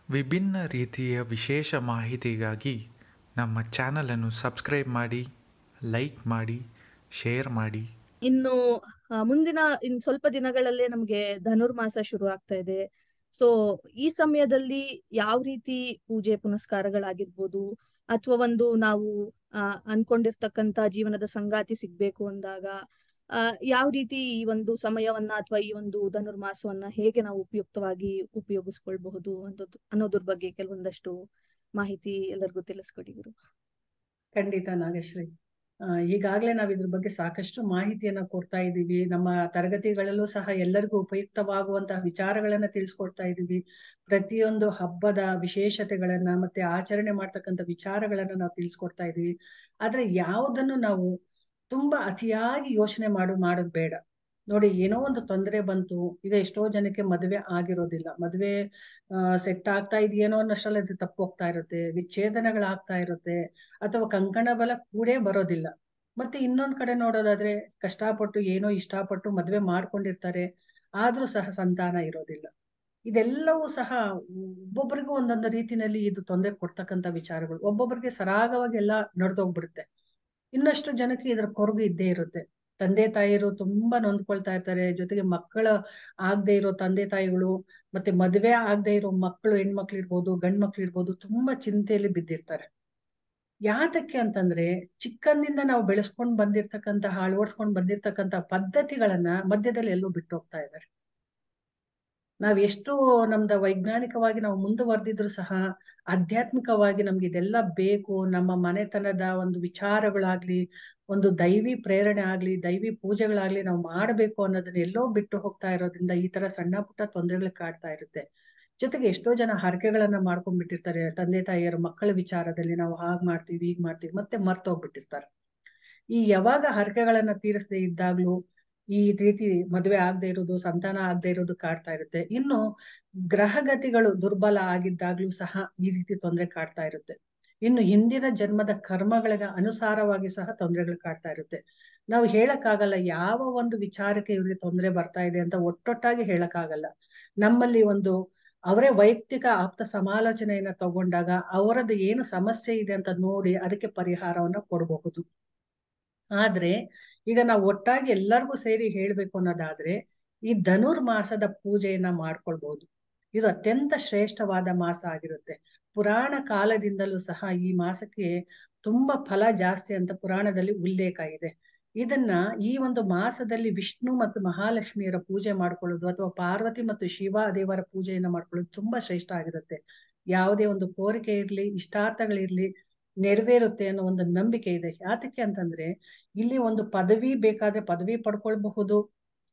ವಿಭಿನ್ನ ರೀತಿಯ ವಿಶೇಷ ಮಾಹಿತಿಗಾಗಿ ನಮ್ಮ ಚಾನಲನ್ನು ಸಬ್ಸ್ಕ್ರೈಬ್ ಮಾಡಿ, ಲೈಕ್ ಮಾಡಿ, ಶೇರ್ ಮಾಡಿ. ಇನ್ನು ಮುಂದಿನ ಸ್ವಲ್ಪ ದಿನಗಳಲ್ಲೇ ನಮ್ಗೆ ಧನುರ್ಮಾಸ ಶುರು ಆಗ್ತಾ ಇದೆ. ಸೊ ಈ ಸಮಯದಲ್ಲಿ ಯಾವ ರೀತಿ ಪೂಜೆ ಪುನಸ್ಕಾರಗಳಾಗಿರ್ಬೋದು, ಅಥವಾ ನಾವು ಅನ್ಕೊಂಡಿರ್ತಕ್ಕಂತ ಜೀವನದ ಸಂಗಾತಿ ಸಿಗ್ಬೇಕು ಅಂದಾಗ ಯಾವ ರೀತಿ ಈ ಒಂದು ಸಮಯವನ್ನ ಅಥವಾ ಈ ಒಂದು ಧನುರ್ಮಾಸವನ್ನ ಹೇಗೆ ನಾವು ಉಪಯುಕ್ತವಾಗಿ ಉಪಯೋಗಿಸ್ಕೊಳ್ಬಹುದು ಅನ್ನೋದ್ರ ಬಗ್ಗೆ ಕೆಲವೊಂದಷ್ಟು ಮಾಹಿತಿ ಎಲ್ಲರಿಗೂ ತಿಳಿಸ್ಕೊಡಿ ಗುರು. ಖಂಡಿತ ನಾಗಶ್ರೀ. ಈಗಾಗಲೇ ನಾವು ಇದ್ರ ಬಗ್ಗೆ ಸಾಕಷ್ಟು ಮಾಹಿತಿಯನ್ನ ಕೊಡ್ತಾ ಇದ್ದೀವಿ. ನಮ್ಮ ತರಗತಿಗಳಲ್ಲೂ ಸಹ ಎಲ್ಲರಿಗೂ ಉಪಯುಕ್ತವಾಗುವಂತಹ ವಿಚಾರಗಳನ್ನ ತಿಳಿಸ್ಕೊಡ್ತಾ ಇದ್ದೀವಿ. ಪ್ರತಿಯೊಂದು ಹಬ್ಬದ ವಿಶೇಷತೆಗಳನ್ನ ಮತ್ತೆ ಆಚರಣೆ ಮಾಡ್ತಕ್ಕಂಥ ವಿಚಾರಗಳನ್ನ ನಾವು ತಿಳಿಸ್ಕೊಡ್ತಾ ಇದ್ದೀವಿ. ಆದ್ರೆ ಯಾವುದನ್ನು ನಾವು ತುಂಬಾ ಅತಿಯಾಗಿ ಯೋಚನೆ ಮಾಡೋದು ಬೇಡ. ನೋಡಿ, ಏನೋ ಒಂದು ತೊಂದರೆ ಬಂತು, ಈಗ ಎಷ್ಟೋ ಜನಕ್ಕೆ ಮದುವೆ ಆಗಿರೋದಿಲ್ಲ, ಮದುವೆ ಸೆಟ್ ಆಗ್ತಾ ಇದೆಯೇನೋ ಅನ್ನೋಷ್ಟರಲ್ಲಿ ಅದು ತಪ್ಪು ಹೋಗ್ತಾ ಇರುತ್ತೆ, ವಿಚ್ಛೇದನಗಳಾಗ್ತಾ ಇರುತ್ತೆ, ಅಥವಾ ಕಂಕಣ ಬಲ ಕೂಡೇ ಬರೋದಿಲ್ಲ. ಮತ್ತೆ ಇನ್ನೊಂದ್ ಕಡೆ ನೋಡೋದಾದ್ರೆ ಕಷ್ಟಪಟ್ಟು ಏನೋ ಇಷ್ಟಪಟ್ಟು ಮದ್ವೆ ಮಾಡ್ಕೊಂಡಿರ್ತಾರೆ, ಆದ್ರೂ ಸಹ ಸಂತಾನ ಇರೋದಿಲ್ಲ. ಇದೆಲ್ಲವೂ ಸಹ ಒಬ್ಬೊಬ್ಬರಿಗೂ ಒಂದೊಂದು ರೀತಿನಲ್ಲಿ ಇದು ತೊಂದರೆ ಕೊಡ್ತಕ್ಕಂಥ ವಿಚಾರಗಳು. ಒಬ್ಬೊಬ್ಬರಿಗೆ ಸರಾಗವಾಗಿ ಎಲ್ಲ ನಡೆದೋಗ್ಬಿಡುತ್ತೆ, ಇನ್ನಷ್ಟು ಜನಕ್ಕೆ ಇದರ ಕೊರಗು ಇದ್ದೇ ಇರುತ್ತೆ. ತಂದೆ ತಾಯಿರು ತುಂಬಾ ನೊಂದ್ಕೊಳ್ತಾ ಇರ್ತಾರೆ, ಜೊತೆಗೆ ಮಕ್ಕಳ ಆಗದೆ ಇರೋ ತಂದೆ ತಾಯಿಗಳು, ಮತ್ತೆ ಮದುವೆ ಆಗದೆ ಇರೋ ಮಕ್ಕಳು, ಹೆಣ್ಮಕ್ಳು ಇರ್ಬೋದು ಗಂಡ್ ಮಕ್ಳು ಇರ್ಬೋದು, ತುಂಬಾ ಚಿಂತೆಯಲ್ಲಿ ಬಿದ್ದಿರ್ತಾರೆ. ಯಾತಕ್ಕೆ ಅಂತಂದ್ರೆ ಚಿಕ್ಕಂದಿಂದ ನಾವು ಬೆಳೆಸ್ಕೊಂಡ್ ಬಂದಿರ್ತಕ್ಕಂತಹ ಅಳವಡಿಸ್ಕೊಂಡ್ ಬಂದಿರ್ತಕ್ಕಂಥ ಪದ್ಧತಿಗಳನ್ನ ಮಧ್ಯದಲ್ಲಿ ಎಲ್ಲೂ ಬಿಟ್ಟು ಹೋಗ್ತಾ ಇದ್ದಾರೆ. ನಾವ್ ಎಷ್ಟು ನಮ್ದ ವೈಜ್ಞಾನಿಕವಾಗಿ ನಾವು ಮುಂದುವರೆದಿದ್ರು ಸಹ ಆಧ್ಯಾತ್ಮಿಕವಾಗಿ ನಮ್ಗೆ ಇದೆಲ್ಲ ಬೇಕು, ನಮ್ಮ ಮನೆತನದ ಒಂದು ವಿಚಾರಗಳಾಗ್ಲಿ, ಒಂದು ದೈವಿ ಪ್ರೇರಣೆ ಆಗ್ಲಿ, ದೈವಿ ಪೂಜೆಗಳಾಗ್ಲಿ ನಾವು ಮಾಡ್ಬೇಕು ಅನ್ನೋದನ್ನ ಎಲ್ಲೋ ಬಿಟ್ಟು ಹೋಗ್ತಾ ಇರೋದ್ರಿಂದ ಈ ತರ ಸಣ್ಣ ಪುಟ್ಟ ತೊಂದರೆಗಳು ಕಾಡ್ತಾ ಇರುತ್ತೆ. ಜೊತೆಗೆ ಎಷ್ಟೋ ಜನ ಹರಕೆಗಳನ್ನ ಮಾಡ್ಕೊಂಡ್ಬಿಟ್ಟಿರ್ತಾರೆ, ತಂದೆ ತಾಯಿಯರ ಮಕ್ಕಳ ವಿಚಾರದಲ್ಲಿ ನಾವು ಹಾಗ್ ಮಾಡ್ತೀವಿ ಹೀಗ್ ಮಾಡ್ತೀವಿ ಮತ್ತೆ ಮರ್ತೋಗ್ಬಿಟ್ಟಿರ್ತಾರೆ. ಈ ಯಾವಾಗ ಹರಕೆಗಳನ್ನ ತೀರಿಸದೆ ಇದ್ದಾಗ್ಲೂ ಈ ರೀತಿ ಮದುವೆ ಆಗದೆ ಇರೋದು, ಸಂತಾನ ಆಗದೆ ಇರೋದು ಕಾಡ್ತಾ ಇರುತ್ತೆ. ಇನ್ನು ಗ್ರಹಗತಿಗಳು ದುರ್ಬಲ ಆಗಿದ್ದಾಗ್ಲೂ ಸಹ ಈ ರೀತಿ ತೊಂದರೆ ಕಾಡ್ತಾ ಇರುತ್ತೆ. ಇನ್ನು ಹಿಂದಿನ ಜನ್ಮದ ಕರ್ಮಗಳಿಗೆ ಅನುಸಾರವಾಗಿ ಸಹ ತೊಂದರೆಗಳು ಕಾಡ್ತಾ ಇರುತ್ತೆ. ನಾವು ಹೇಳಕ್ಕಾಗಲ್ಲ ಯಾವ ಒಂದು ವಿಚಾರಕ್ಕೆ ಇವ್ರಿಗೆ ತೊಂದರೆ ಬರ್ತಾ ಇದೆ ಅಂತ ಒಟ್ಟೊಟ್ಟಾಗಿ ಹೇಳಕ್ಕಾಗಲ್ಲ. ನಮ್ಮಲ್ಲಿ ಅವರೇ ವೈಯಕ್ತಿಕ ಆಪ್ತ ಸಮಾಲೋಚನೆಯನ್ನ ತಗೊಂಡಾಗ ಅವರದ್ದು ಏನು ಸಮಸ್ಯೆ ಇದೆ ಅಂತ ನೋಡಿ ಅದಕ್ಕೆ ಪರಿಹಾರವನ್ನ ಕೊಡಬಹುದು. ಆದ್ರೆ ಈಗ ನಾವು ಒಟ್ಟಾಗಿ ಎಲ್ಲರಿಗೂ ಸೇರಿ ಹೇಳ್ಬೇಕು ಅನ್ನೋದಾದ್ರೆ ಈ ಧನುರ್ಮಾಸದ ಪೂಜೆಯನ್ನ ಮಾಡ್ಕೊಳ್ಬಹುದು. ಇದು ಅತ್ಯಂತ ಶ್ರೇಷ್ಠವಾದ ಮಾಸ ಆಗಿರುತ್ತೆ. ಪುರಾಣ ಕಾಲದಿಂದಲೂ ಸಹ ಈ ಮಾಸಕ್ಕೆ ತುಂಬಾ ಫಲ ಜಾಸ್ತಿ ಅಂತ ಪುರಾಣದಲ್ಲಿ ಉಲ್ಲೇಖ ಇದೆ. ಇದನ್ನ ಈ ಒಂದು ಮಾಸದಲ್ಲಿ ವಿಷ್ಣು ಮತ್ತು ಮಹಾಲಕ್ಷ್ಮಿಯರ ಪೂಜೆ ಮಾಡ್ಕೊಳ್ಳೋದು, ಅಥವಾ ಪಾರ್ವತಿ ಮತ್ತು ಶಿವ ದೇವರ ಪೂಜೆಯನ್ನ ಮಾಡ್ಕೊಳ್ಳೋದು ತುಂಬಾ ಶ್ರೇಷ್ಠ ಆಗಿರುತ್ತೆ. ಯಾವುದೇ ಒಂದು ಕೋರಿಕೆ ಇರ್ಲಿ, ಇಷ್ಟಾರ್ಥಗಳಿರ್ಲಿ ನೆರವೇರುತ್ತೆ ಅನ್ನೋ ಒಂದು ನಂಬಿಕೆ ಇದೆ. ಯಾತಕ್ಕೆ ಅಂತಂದ್ರೆ ಇಲ್ಲಿ ಒಂದು ಪದವಿ ಬೇಕಾದ್ರೆ ಪದವಿ ಪಡ್ಕೊಳ್ಬಹುದು,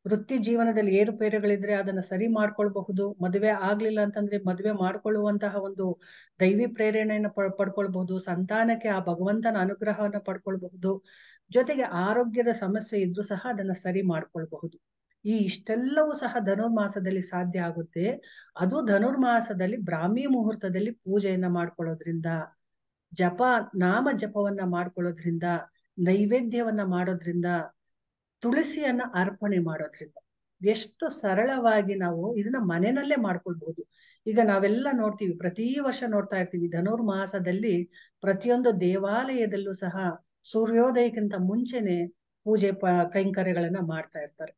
ವೃತ್ತಿ ಜೀವನದಲ್ಲಿ ಏರುಪೇರುಗಳಿದ್ರೆ ಅದನ್ನ ಸರಿ ಮಾಡ್ಕೊಳ್ಬಹುದು, ಮದುವೆ ಆಗ್ಲಿಲ್ಲ ಅಂತಂದ್ರೆ ಮದುವೆ ಮಾಡ್ಕೊಳ್ಳುವಂತಹ ಒಂದು ದೈವಿ ಪ್ರೇರಣೆಯನ್ನು ಪಡ್ಕೊಳ್ಬಹುದು, ಸಂತಾನಕ್ಕೆ ಆ ಭಗವಂತನ ಅನುಗ್ರಹವನ್ನ ಪಡ್ಕೊಳ್ಬಹುದು, ಜೊತೆಗೆ ಆರೋಗ್ಯದ ಸಮಸ್ಯೆ ಇದ್ರೂ ಸಹ ಅದನ್ನ ಸರಿ ಮಾಡ್ಕೊಳ್ಬಹುದು. ಈ ಇಷ್ಟೆಲ್ಲವೂ ಸಹ ಧನುರ್ಮಾಸದಲ್ಲಿ ಸಾಧ್ಯ ಆಗುತ್ತೆ. ಅದು ಧನುರ್ಮಾಸದಲ್ಲಿ ಬ್ರಾಹ್ಮಿ ಮುಹೂರ್ತದಲ್ಲಿ ಪೂಜೆಯನ್ನ ಮಾಡ್ಕೊಳ್ಳೋದ್ರಿಂದ, ನಾಮ ಜಪವನ್ನ ಮಾಡ್ಕೊಳ್ಳೋದ್ರಿಂದ, ನೈವೇದ್ಯವನ್ನ ಮಾಡೋದ್ರಿಂದ, ತುಳಸಿಯನ್ನ ಅರ್ಪಣೆ ಮಾಡೋದ್ರಿಂದ ಎಷ್ಟು ಸರಳವಾಗಿ ನಾವು ಇದನ್ನ ಮನೆಯಲ್ಲೇ ಮಾಡ್ಕೊಳ್ಬಹುದು. ಈಗ ನಾವೆಲ್ಲ ನೋಡ್ತೀವಿ, ಪ್ರತಿ ವರ್ಷ ನೋಡ್ತಾ ಇರ್ತೀವಿ, ಧನುರ್ಮಾಸದಲ್ಲಿ ಪ್ರತಿಯೊಂದು ದೇವಾಲಯದಲ್ಲೂ ಸಹ ಸೂರ್ಯೋದಯಕ್ಕಿಂತ ಮುಂಚೆನೆ ಪೂಜೆ ಕೈಂಕರ್ಯಗಳನ್ನ ಮಾಡ್ತಾ ಇರ್ತಾರೆ.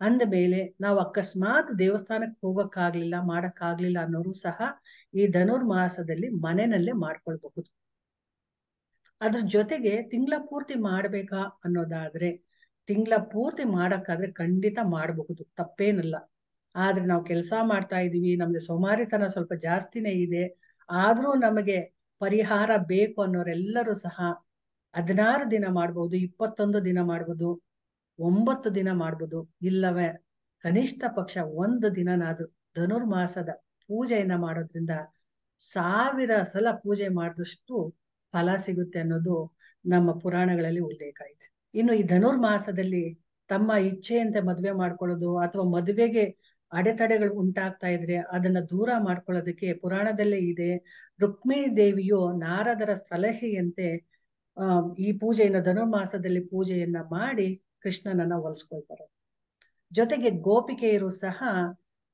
ಅಂದ ಮೇಲೆ ನಾವು ಅಕಸ್ಮಾತ್ ದೇವಸ್ಥಾನಕ್ಕೆ ಹೋಗಕ್ಕಾಗ್ಲಿಲ್ಲ, ಮಾಡಕ್ಕಾಗ್ಲಿಲ್ಲ ಅನ್ನೋರು ಸಹ ಈ ಧನುರ್ಮಾಸದಲ್ಲಿ ಮನೆಯಲ್ಲೇ ಮಾಡ್ಕೊಳ್ಬಹುದು. ಅದ್ರ ಜೊತೆಗೆ ತಿಂಗಳ ಪೂರ್ತಿ ಮಾಡ್ಬೇಕಾ ಅನ್ನೋದಾದ್ರೆ ತಿಂಗಳ ಪೂರ್ತಿ ಮಾಡಕ್ಕಾದ್ರೆ ಖಂಡಿತ ಮಾಡಬಹುದು, ತಪ್ಪೇನಲ್ಲ. ಆದ್ರೆ ನಾವು ಕೆಲಸ ಮಾಡ್ತಾ ಇದೀವಿ, ನಮ್ಗೆ ಸೋಮಾರಿತನ ಸ್ವಲ್ಪ ಜಾಸ್ತಿನೇ ಇದೆ, ಆದ್ರೂ ನಮಗೆ ಪರಿಹಾರ ಬೇಕು ಅನ್ನೋರೆಲ್ಲರೂ ಸಹ 16 ದಿನ ಮಾಡ್ಬೋದು, 21 ದಿನ ಮಾಡ್ಬೋದು, 9 ದಿನ ಮಾಡ್ಬೋದು, ಇಲ್ಲವೇ ಕನಿಷ್ಠ ಪಕ್ಷ 1 ದಿನನಾದ್ರೂ ಧನುರ್ಮಾಸದ ಪೂಜೆಯನ್ನ ಮಾಡೋದ್ರಿಂದ 1000 ಸಲ ಪೂಜೆ ಮಾಡಿದಷ್ಟು ಫಲ ಸಿಗುತ್ತೆ ಅನ್ನೋದು ನಮ್ಮ ಪುರಾಣಗಳಲ್ಲಿ ಉಲ್ಲೇಖ ಇದೆ. ಇನ್ನು ಈ ಧನುರ್ಮಾಸದಲ್ಲಿ ತಮ್ಮ ಇಚ್ಛೆಯಂತೆ ಮದುವೆ ಮಾಡ್ಕೊಳ್ಳೋದು, ಅಥವಾ ಮದುವೆಗೆ ಅಡೆತಡೆಗಳು ಉಂಟಾಗ್ತಾ ಇದ್ರೆ ಅದನ್ನ ದೂರ ಮಾಡ್ಕೊಳ್ಳೋದಕ್ಕೆ ಪುರಾಣದಲ್ಲೇ ಇದೆ. ರುಕ್ಮಿಣಿ ದೇವಿಯು ನಾರದರ ಸಲಹೆಯಂತೆ ಈ ಪೂಜೆಯನ್ನ ಧನುರ್ಮಾಸದಲ್ಲಿ ಪೂಜೆಯನ್ನ ಮಾಡಿ ಕೃಷ್ಣನನ್ನ ಒಲಿಸ್ಕೊಳ್ತಾರೆ. ಜೊತೆಗೆ ಗೋಪಿಕೆಯರು ಸಹ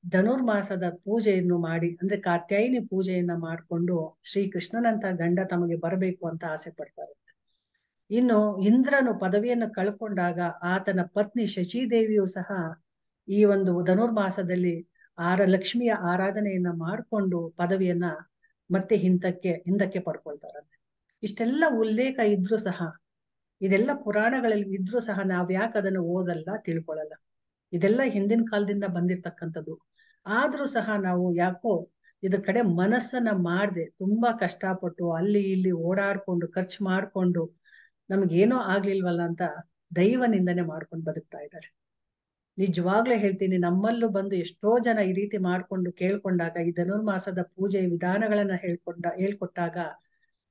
ಧನುರ್ಮಾಸದ ಪೂಜೆಯನ್ನು ಮಾಡಿ, ಅಂದ್ರೆ ಕಾತ್ಯಾಯಿನಿ ಪೂಜೆಯನ್ನ ಮಾಡಿಕೊಂಡು ಶ್ರೀಕೃಷ್ಣನಂತ ಗಂಡ ತಮಗೆ ಬರಬೇಕು ಅಂತ ಆಸೆ ಪಡ್ತಾರೆ. ಇನ್ನು ಇಂದ್ರನು ಪದವಿಯನ್ನು ಕಳ್ಕೊಂಡಾಗ ಆತನ ಪತ್ನಿ ಶಚೀದೇವಿಯು ಸಹ ಈ ಒಂದು ಧನುರ್ಮಾಸದಲ್ಲಿ ಲಕ್ಷ್ಮಿಯ ಆರಾಧನೆಯನ್ನ ಮಾಡಿಕೊಂಡು ಪದವಿಯನ್ನ ಮತ್ತೆ ಹಿಂದಕ್ಕೆ ಪಡ್ಕೊಳ್ತಾರಂತೆ. ಇಷ್ಟೆಲ್ಲ ಉಲ್ಲೇಖ ಇದ್ರೂ ಸಹ, ಇದೆಲ್ಲ ಪುರಾಣಗಳಲ್ಲಿ ಇದ್ರೂ ಸಹ ನಾವ್ ಯಾಕೆ ಅದನ್ನು ಓದಲ್ಲ, ತಿಳ್ಕೊಳ್ಳಲ್ಲ. ಇದೆಲ್ಲ ಹಿಂದಿನ ಕಾಲದಿಂದ ಬಂದಿರ್ತಕ್ಕಂಥದ್ದು. ಆದ್ರೂ ಸಹ ನಾವು ಯಾಕೋ ಇದ್ರ ಕಡೆ ಮನಸ್ಸನ್ನ ಮಾಡದೆ ತುಂಬಾ ಕಷ್ಟಪಟ್ಟು ಅಲ್ಲಿ ಇಲ್ಲಿ ಓಡಾಡ್ಕೊಂಡು ಖರ್ಚು ಮಾಡ್ಕೊಂಡು ನಮ್ಗೇನೋ ಆಗ್ಲಿಲ್ವಲ್ಲ ಅಂತ ದೈವ ನಿಂದನೆ ಮಾಡ್ಕೊಂಡು ಬದುಕ್ತಾ ಇದ್ದಾರೆ. ನಿಜವಾಗ್ಲೂ ಹೇಳ್ತೀನಿ, ನಮ್ಮಲ್ಲೂ ಬಂದು ಎಷ್ಟೋ ಜನ ಈ ರೀತಿ ಮಾಡ್ಕೊಂಡು ಕೇಳ್ಕೊಂಡಾಗ, ಈ ಧನುರ್ಮಾಸದ ಪೂಜೆ ವಿಧಾನಗಳನ್ನ ಹೇಳ್ಕೊಟ್ಟಾಗ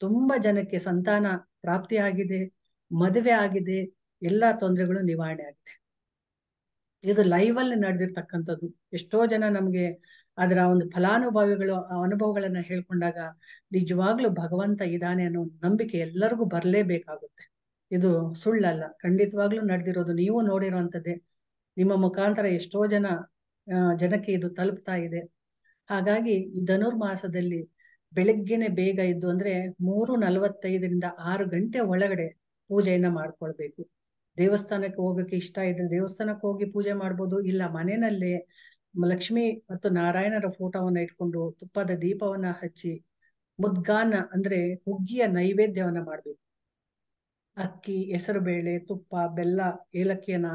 ತುಂಬಾ ಜನಕ್ಕೆ ಸಂತಾನ ಪ್ರಾಪ್ತಿ ಆಗಿದೆ, ಮದುವೆ ಆಗಿದೆ, ಎಲ್ಲಾ ತೊಂದರೆಗಳು ನಿವಾರಣೆ ಆಗಿದೆ. ಇದು ಲೈವ್ ಅಲ್ಲಿ ನಡೆದಿರ್ತಕ್ಕಂಥದ್ದು. ಎಷ್ಟೋ ಜನ ನಮ್ಗೆ ಅದರ ಒಂದು ಫಲಾನುಭವಿಗಳು ಅನುಭವಗಳನ್ನ ಹೇಳ್ಕೊಂಡಾಗ ನಿಜವಾಗ್ಲೂ ಭಗವಂತ ಇದಾನೆ ಅನ್ನೋ ನಂಬಿಕೆ ಎಲ್ಲರಿಗೂ ಬರ್ಲೇಬೇಕಾಗುತ್ತೆ. ಇದು ಸುಳ್ಳಲ್ಲ, ಖಂಡಿತವಾಗ್ಲೂ ನಡೆದಿರೋದು. ನೀವು ನೋಡಿರೋಂಥದ್ದೇ. ನಿಮ್ಮ ಮುಖಾಂತರ ಎಷ್ಟೋ ಜನಕ್ಕೆ ಇದು ತಲುಪ್ತಾ ಇದೆ. ಹಾಗಾಗಿ ಈ ಧನುರ್ಮಾಸದಲ್ಲಿ ಬೆಳಗ್ಗೆನೆ ಬೇಗ ಇದ್ದು, ಅಂದ್ರೆ 3:45 6 ಗಂಟೆ ಒಳಗಡೆ ಪೂಜೆಯನ್ನ ಮಾಡ್ಕೊಳ್ಬೇಕು. ದೇವಸ್ಥಾನಕ್ಕೆ ಹೋಗಕ್ಕೆ ಇಷ್ಟ ಇದ್ರೆ ದೇವಸ್ಥಾನಕ್ಕೆ ಹೋಗಿ ಪೂಜೆ ಮಾಡ್ಬೋದು, ಇಲ್ಲ ಮನೆಯಲ್ಲೇ ಲಕ್ಷ್ಮಿ ಮತ್ತು ನಾರಾಯಣರ ಫೋಟೋವನ್ನ ಇಟ್ಕೊಂಡು ತುಪ್ಪದ ದೀಪವನ್ನ ಹಚ್ಚಿ ಮುದ್ಗಾನ ಅಂದ್ರೆ ಹುಗ್ಗಿಯ ನೈವೇದ್ಯವನ್ನ ಮಾಡ್ಬೇಕು. ಅಕ್ಕಿ, ಹೆಸರು ಬೇಳೆ, ತುಪ್ಪ, ಬೆಲ್ಲ, ಏಲಕ್ಕಿಯನ್ನ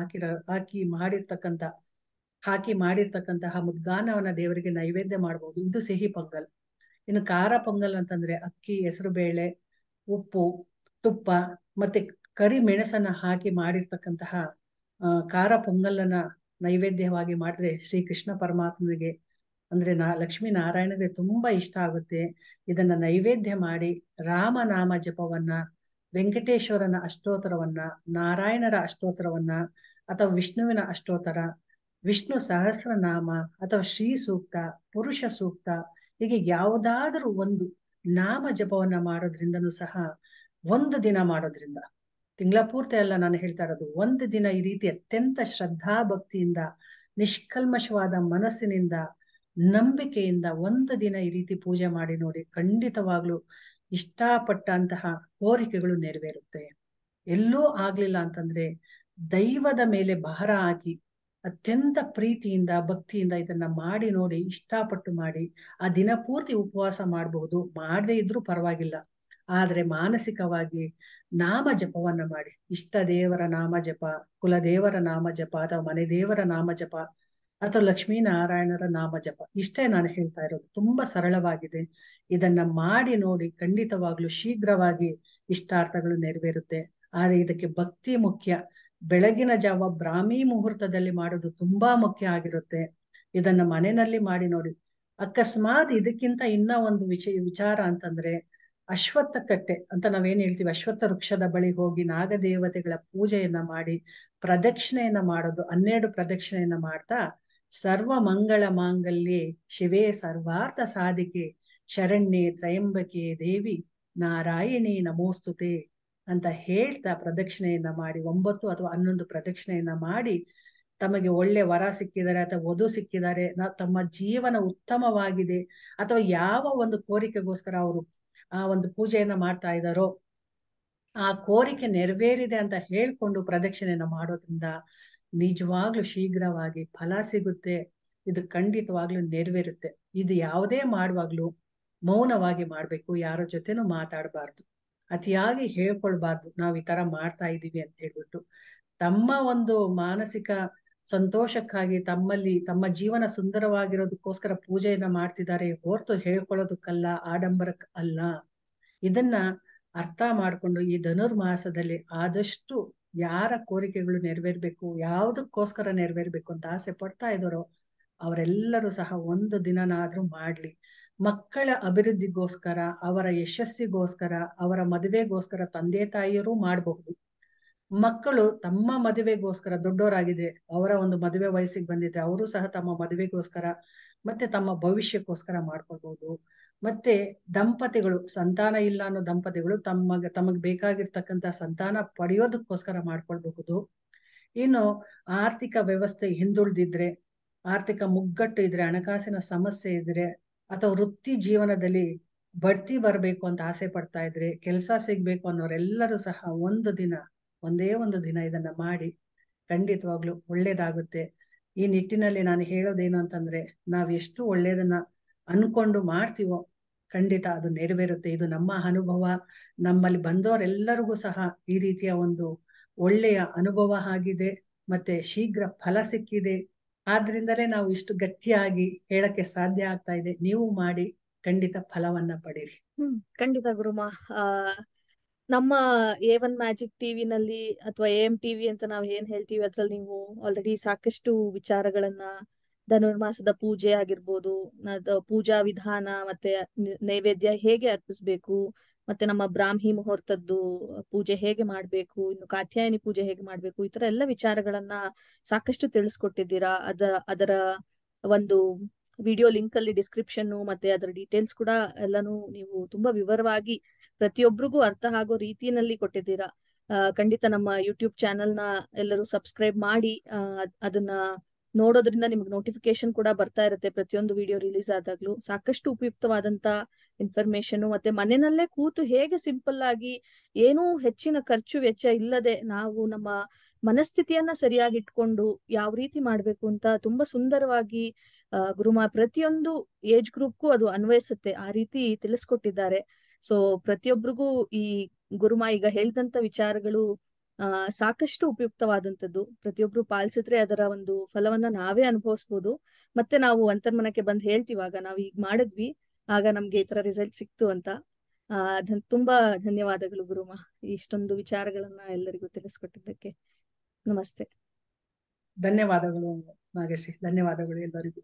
ಹಾಕಿ ಮಾಡಿರ್ತಕ್ಕಂತಹ ಮುದ್ಗಾನವನ್ನ ದೇವರಿಗೆ ನೈವೇದ್ಯ ಮಾಡ್ಬೋದು. ಇದು ಸಿಹಿ ಪೊಂಗಲ್. ಇನ್ನು ಖಾರ ಪೊಂಗಲ್ ಅಂತಂದ್ರೆ ಅಕ್ಕಿ, ಹೆಸರು ಬೇಳೆ, ಉಪ್ಪು, ತುಪ್ಪ ಮತ್ತೆ ಕರಿ ಮೆಣಸನ್ನ ಹಾಕಿ ಮಾಡಿರ್ತಕ್ಕಂತಹ ಖಾರ ಪೊಂಗಲನ್ನ ನೈವೇದ್ಯವಾಗಿ ಮಾಡಿದ್ರೆ ಶ್ರೀಕೃಷ್ಣ ಪರಮಾತ್ಮನಿಗೆ ಅಂದ್ರೆ ಲಕ್ಷ್ಮೀ ನಾರಾಯಣಗೆ ತುಂಬಾ ಇಷ್ಟ ಆಗುತ್ತೆ. ಇದನ್ನ ನೈವೇದ್ಯ ಮಾಡಿ ರಾಮನಾಮ ಜಪವನ್ನ, ವೆಂಕಟೇಶ್ವರನ ಅಷ್ಟೋತ್ತರವನ್ನ, ನಾರಾಯಣರ ಅಷ್ಟೋತ್ತರವನ್ನ ಅಥವಾ ವಿಷ್ಣುವಿನ ಅಷ್ಟೋತ್ತರ, ವಿಷ್ಣು ಸಹಸ್ರನಾಮ ಅಥವಾ ಶ್ರೀ ಸೂಕ್ತ, ಪುರುಷ ಸೂಕ್ತ, ಹೀಗೆ ಯಾವುದಾದ್ರೂ ಒಂದು ನಾಮ ಜಪವನ್ನ ಮಾಡೋದ್ರಿಂದನೂ ಸಹ, ಒಂದು ದಿನ ಮಾಡೋದ್ರಿಂದ, ತಿಂಗಳ ಪೂರ್ತಿ ಅಲ್ಲ ನಾನು ಹೇಳ್ತಾ ಇರೋದು, ಒಂದು ದಿನ ಈ ರೀತಿ ಅತ್ಯಂತ ಶ್ರದ್ಧಾ ಭಕ್ತಿಯಿಂದ, ನಿಷ್ಕಲ್ಮಶವಾದ ಮನಸ್ಸಿನಿಂದ, ನಂಬಿಕೆಯಿಂದ ಒಂದು ದಿನ ಈ ರೀತಿ ಪೂಜೆ ಮಾಡಿ ನೋಡಿ, ಖಂಡಿತವಾಗ್ಲು ಇಷ್ಟಪಟ್ಟಂತಹ ಕೋರಿಕೆಗಳು ನೆರವೇರುತ್ತೆ. ಎಲ್ಲೂ ಆಗ್ಲಿಲ್ಲ ಅಂತಂದ್ರೆ ದೈವದ ಮೇಲೆ ಭಾರ ಹಾಕಿ ಅತ್ಯಂತ ಪ್ರೀತಿಯಿಂದ ಭಕ್ತಿಯಿಂದ ಇದನ್ನ ಮಾಡಿ ನೋಡಿ, ಇಷ್ಟಪಟ್ಟು ಮಾಡಿ ಆ ದಿನ ಪೂರ್ತಿ ಉಪವಾಸ ಮಾಡಬಹುದು, ಮಾಡದೇ ಇದ್ರೂ ಪರವಾಗಿಲ್ಲ. ಆದ್ರೆ ಮಾನಸಿಕವಾಗಿ ನಾಮ ಜಪವನ್ನ ಮಾಡಿ, ಇಷ್ಟ ದೇವರ ನಾಮ ಜಪ, ಕುಲದೇವರ ನಾಮ ಜಪ ಅಥವಾ ಮನೆ ದೇವರ ನಾಮ ಜಪ ಅಥವಾ ಲಕ್ಷ್ಮೀನಾರಾಯಣರ ನಾಮ ಜಪ, ಇಷ್ಟೇ ನಾನು ಹೇಳ್ತಾ ಇರೋದು. ತುಂಬಾ ಸರಳವಾಗಿದೆ. ಇದನ್ನ ಮಾಡಿ ನೋಡಿ, ಖಂಡಿತವಾಗ್ಲೂ ಶೀಘ್ರವಾಗಿ ಇಷ್ಟಾರ್ಥಗಳು ನೆರವೇರುತ್ತೆ. ಆದ್ರೆ ಇದಕ್ಕೆ ಭಕ್ತಿ ಮುಖ್ಯ. ಬೆಳಗಿನ ಜಾವ ಬ್ರಾಹ್ಮಿ ಮುಹೂರ್ತದಲ್ಲಿ ಮಾಡೋದು ತುಂಬಾ ಮುಖ್ಯ ಆಗಿರುತ್ತೆ. ಇದನ್ನ ಮನೆಯಲ್ಲಿ ಮಾಡಿ ನೋಡಿ. ಅಕಸ್ಮಾತ್ ಇದಕ್ಕಿಂತ ಇನ್ನ ಒಂದು ವಿಚಾರ ಅಂತಂದ್ರೆ, ಅಶ್ವತ್ಥ ಕಟ್ಟೆ ಅಂತ ನಾವೇನ್ ಹೇಳ್ತೀವಿ, ಅಶ್ವತ್ಥ ವೃಕ್ಷದ ಬಳಿ ಹೋಗಿ ನಾಗದೇವತೆಗಳ ಪೂಜೆಯನ್ನ ಮಾಡಿ ಪ್ರದಕ್ಷಿಣೆಯನ್ನ ಮಾಡೋದು. 12 ಪ್ರದಕ್ಷಿಣೆಯನ್ನ ಮಾಡ್ತಾ ಸರ್ವ ಮಂಗಳ ಮಾಂಗಲ್ಯೆ ಶಿವೇ ಸರ್ವಾರ್ಥ ಸಾಧಿಕೆ ಶರಣ್ಯೆ ತ್ರಯಂಬಕೆ ದೇವಿ ನಾರಾಯಣಿ ನಮೋಸ್ತುತೆ ಅಂತ ಹೇಳ್ತಾ ಪ್ರದಕ್ಷಿಣೆಯನ್ನ ಮಾಡಿ 9 ಅಥವಾ 11 ಪ್ರದಕ್ಷಿಣೆಯನ್ನ ಮಾಡಿ, ತಮಗೆ ಒಳ್ಳೆ ವರ ಸಿಕ್ಕಿದ್ದಾರೆ ಅಥವಾ ವಧು ಸಿಕ್ಕಿದ್ದಾರೆ, ತಮ್ಮ ಜೀವನ ಉತ್ತಮವಾಗಿದೆ ಅಥವಾ ಯಾವ ಒಂದು ಕೋರಿಕೆಗೋಸ್ಕರ ಅವರು ಆ ಒಂದು ಪೂಜೆಯನ್ನ ಮಾಡ್ತಾ ಇದ್ದಾರೋ ಆ ಕೋರಿಕೆ ನೆರವೇರಿದೆ ಅಂತ ಹೇಳ್ಕೊಂಡು ಪ್ರದಕ್ಷಿಣೆಯನ್ನ ಮಾಡೋದ್ರಿಂದ ನಿಜವಾಗ್ಲೂ ಶೀಘ್ರವಾಗಿ ಫಲ ಸಿಗುತ್ತೆ. ಇದು ಖಂಡಿತವಾಗ್ಲೂ ನೆರವೇರುತ್ತೆ. ಇದು ಯಾವುದೇ ಮಾಡುವಾಗ್ಲೂ ಮೌನವಾಗಿ ಮಾಡ್ಬೇಕು, ಯಾರ ಜೊತೆನೂ ಮಾತಾಡಬಾರ್ದು, ಅತಿಯಾಗಿ ಹೇಳ್ಕೊಳ್ಬಾರ್ದು ನಾವ್ ಈ ತರ ಮಾಡ್ತಾ ಇದೀವಿ ಅಂತ ಹೇಳ್ಬಿಟ್ಟು. ತಮ್ಮ ಒಂದು ಮಾನಸಿಕ ಸಂತೋಷಕ್ಕಾಗಿ, ತಮ್ಮ ಜೀವನ ಸುಂದರವಾಗಿರೋದಕ್ಕೋಸ್ಕರ ಪೂಜೆಯನ್ನ ಮಾಡ್ತಿದ್ದಾರೆ ಹೊರತು ಹೇಳ್ಕೊಳ್ಳೋದಕ್ಕಲ್ಲ, ಆಡಂಬರಕ್ಕೆ ಅಲ್ಲ. ಇದನ್ನ ಅರ್ಥ ಮಾಡ್ಕೊಂಡು ಈ ಧನುರ್ಮಾಸದಲ್ಲಿ ಆದಷ್ಟು ಯಾರ ಕೋರಿಕೆಗಳು ನೆರವೇರ್ಬೇಕು, ಯಾವುದಕ್ಕೋಸ್ಕರ ನೆರವೇರ್ಬೇಕು ಅಂತ ಆಸೆ ಪಡ್ತಾ ಇದ್ದಾರೋ ಅವರೆಲ್ಲರೂ ಸಹ ಒಂದು ದಿನನಾದ್ರೂ ಮಾಡ್ಲಿ. ಮಕ್ಕಳ ಅಭಿವೃದ್ಧಿಗೋಸ್ಕರ, ಅವರ ಯಶಸ್ಸಿಗೋಸ್ಕರ, ಅವರ ಮದುವೆಗೋಸ್ಕರ ತಂದೆ ತಾಯಿಯರು ಮಾಡಬಹುದು. ಮಕ್ಕಳು ತಮ್ಮ ಮದುವೆಗೋಸ್ಕರ ದೊಡ್ಡವರಾಗಿದೆ, ಅವರ ಒಂದು ಮದುವೆ ವಯಸ್ಸಿಗೆ ಬಂದಿದ್ರೆ ಅವರು ಸಹ ತಮ್ಮ ಮದುವೆಗೋಸ್ಕರ ಮತ್ತೆ ತಮ್ಮ ಭವಿಷ್ಯಕ್ಕೋಸ್ಕರ ಮಾಡ್ಕೊಳ್ಬಹುದು. ಮತ್ತೆ ದಂಪತಿಗಳು, ಸಂತಾನ ಇಲ್ಲ ಅನ್ನೋ ದಂಪತಿಗಳು ತಮಗ್ ಬೇಕಾಗಿರ್ತಕ್ಕಂಥ ಸಂತಾನ ಪಡೆಯೋದಕ್ಕೋಸ್ಕರ ಮಾಡ್ಕೊಳ್ಬಹುದು. ಇನ್ನು ಆರ್ಥಿಕ ವ್ಯವಸ್ಥೆ ಹಿಂದುಳಿದಿದ್ರೆ ಆರ್ಥಿಕ ಮುಗ್ಗಟ್ಟು ಇದ್ರೆ, ಹಣಕಾಸಿನ ಸಮಸ್ಯೆ ಇದ್ರೆ, ಅಥವಾ ವೃತ್ತಿ ಜೀವನದಲ್ಲಿ ಬಡ್ತಿ ಬರಬೇಕು ಅಂತ ಆಸೆ ಪಡ್ತಾ ಇದ್ರೆ, ಕೆಲಸ ಸಿಗ್ಬೇಕು ಅನ್ನೋರೆಲ್ಲರೂ ಸಹ ಒಂದೇ ಒಂದು ದಿನ ಇದನ್ನ ಮಾಡಿ, ಖಂಡಿತವಾಗ್ಲೂ ಒಳ್ಳೇದಾಗುತ್ತೆ. ಈ ನಿಟ್ಟಿನಲ್ಲಿ ನಾನು ಹೇಳೋದೇನು ಅಂತಂದ್ರೆ, ನಾವ್ ಎಷ್ಟು ಒಳ್ಳೇದನ್ನ ಅನ್ಕೊಂಡು ಮಾಡ್ತೀವೋ ಖಂಡಿತ ಅದು ನೆರವೇರುತ್ತೆ. ಇದು ನಮ್ಮ ಅನುಭವ. ನಮ್ಮಲ್ಲಿ ಬಂದವರೆಲ್ಲರಿಗೂ ಸಹ ಈ ರೀತಿಯ ಒಂದು ಒಳ್ಳೆಯ ಅನುಭವ ಆಗಿದೆ, ಮತ್ತೆ ಶೀಘ್ರ ಫಲ ಸಿಕ್ಕಿದೆ. ಆದ್ರಿಂದಲೇ ನಾವು ಇಷ್ಟು ಗಟ್ಟಿಯಾಗಿ ಹೇಳಕ್ಕೆ ಸಾಧ್ಯ ಆಗ್ತಾ ಇದೆ. ನೀವು ಮಾಡಿ, ಖಂಡಿತ ಫಲವನ್ನ ಪಡೀರಿ. ಖಂಡಿತ ಗುರುಮಾ. ನಮ್ಮ A1 ಮ್ಯಾಜಿಕ್ ಟಿವಿನಲ್ಲಿ ಅಥವಾ AM ಟಿವಿ ಅಂತ ನಾವು ಏನ್ ಹೇಳ್ತೀವಿ, ಅದ್ರಲ್ಲಿ ನೀವು ಆಲ್ರೆಡಿ ಸಾಕಷ್ಟು ವಿಚಾರಗಳನ್ನ, ಧನುರ್ಮಾಸದ ಪೂಜೆ ಆಗಿರ್ಬೋದು, ಪೂಜಾ ವಿಧಾನ, ಮತ್ತೆ ನೈವೇದ್ಯ ಹೇಗೆ ಅರ್ಪಿಸ್ಬೇಕು, ಮತ್ತೆ ನಮ್ಮ ಬ್ರಾಹ್ಮಿ ಮುಹೂರ್ತದ್ದು ಪೂಜೆ ಹೇಗೆ ಮಾಡ್ಬೇಕು, ಇನ್ನು ಕಾತ್ಯಾಯನಿ ಪೂಜೆ ಹೇಗೆ ಮಾಡ್ಬೇಕು, ಈ ತರ ಎಲ್ಲ ವಿಚಾರಗಳನ್ನ ಸಾಕಷ್ಟು ತಿಳಿಸ್ಕೊಟ್ಟಿದ್ದೀರಾ. ಅದರ ಒಂದು ವಿಡಿಯೋ ಲಿಂಕ್ ಅಲ್ಲಿ ಡಿಸ್ಕ್ರಿಪ್ಷನ್ ಮತ್ತೆ ಅದರ ಡೀಟೇಲ್ಸ್ ಕೂಡ ಎಲ್ಲಾನು ನೀವು ತುಂಬಾ ವಿವರವಾಗಿ ಪ್ರತಿಯೊಬ್ಬರಿಗೂ ಅರ್ಥ ಆಗೋ ರೀತಿಯಲ್ಲಿ ಕೊಟ್ಟಿದ್ದೀರಾ. ಖಂಡಿತ ನಮ್ಮ ಯೂಟ್ಯೂಬ್ ಚಾನೆಲ್ ನ ಎಲ್ಲರೂ ಸಬ್ಸ್ಕ್ರೈಬ್ ಮಾಡಿ. ಅದನ್ನ ನೋಡೋದ್ರಿಂದ ನಿಮ್ಗೆ ನೋಟಿಫಿಕೇಶನ್ ಕೂಡ ಬರ್ತಾ ಇರುತ್ತೆ ಪ್ರತಿಯೊಂದು ವಿಡಿಯೋ ರಿಲೀಸ್ ಆದಾಗ್ಲೂ. ಸಾಕಷ್ಟು ಉಪಯುಕ್ತವಾದಂತ ಇನ್ಫಾರ್ಮೇಶನ್, ಮತ್ತೆ ಮನೆಯಲ್ಲೇ ಕೂತು ಹೇಗೆ ಸಿಂಪಲ್ ಆಗಿ ಏನೂ ಹೆಚ್ಚಿನ ಖರ್ಚು ವೆಚ್ಚ ಇಲ್ಲದೆ ನಾವು ನಮ್ಮ ಮನಸ್ಥಿತಿಯನ್ನ ಸರಿಯಾಗಿ ಇಟ್ಕೊಂಡು ಯಾವ ರೀತಿ ಮಾಡ್ಬೇಕು ಅಂತ ತುಂಬಾ ಸುಂದರವಾಗಿ ಗುರುಮಾ ಪ್ರತಿಯೊಂದು ಏಜ್ ಗ್ರೂಪ್ಗೂ ಅದು ಅನ್ವಯಿಸುತ್ತೆ, ಆ ರೀತಿ ತಿಳಿಸ್ಕೊಟ್ಟಿದ್ದಾರೆ. ಸೊ ಪ್ರತಿಯೊಬ್ಬರಿಗೂ ಈ ಗುರುಮಾ ಈಗ ಹೇಳಿದಂತ ವಿಚಾರಗಳು ಸಾಕಷ್ಟು ಉಪಯುಕ್ತವಾದಂಥದ್ದು. ಪ್ರತಿಯೊಬ್ರು ಪಾಲಿಸಿದ್ರೆ ಅದರ ಒಂದು ಫಲವನ್ನ ನಾವೇ ಅನುಭವಿಸ್ಬೋದು. ಮತ್ತೆ ನಾವು ಅಂತರ್ಮನಕ್ಕೆ ಬಂದು ಹೇಳ್ತೀವಾಗ ನಾವ್ ಈಗ ಮಾಡಿದ್ವಿ, ಆಗ ನಮ್ಗೆ ಈ ತರ ರಿಸಲ್ಟ್ ಸಿಕ್ತು ಅಂತ. ತುಂಬಾ ಧನ್ಯವಾದಗಳು ಗುರುಮಾ, ಇಷ್ಟೊಂದು ವಿಚಾರಗಳನ್ನ ಎಲ್ಲರಿಗೂ ತಿಳಿಸ್ಕೊಟ್ಟಿದ್ದಕ್ಕೆ. ನಮಸ್ತೆ. ಧನ್ಯವಾದಗಳು ನಾಗಶ್ರೀ, ಧನ್ಯವಾದಗಳು ಎಲ್ಲರಿಗೂ.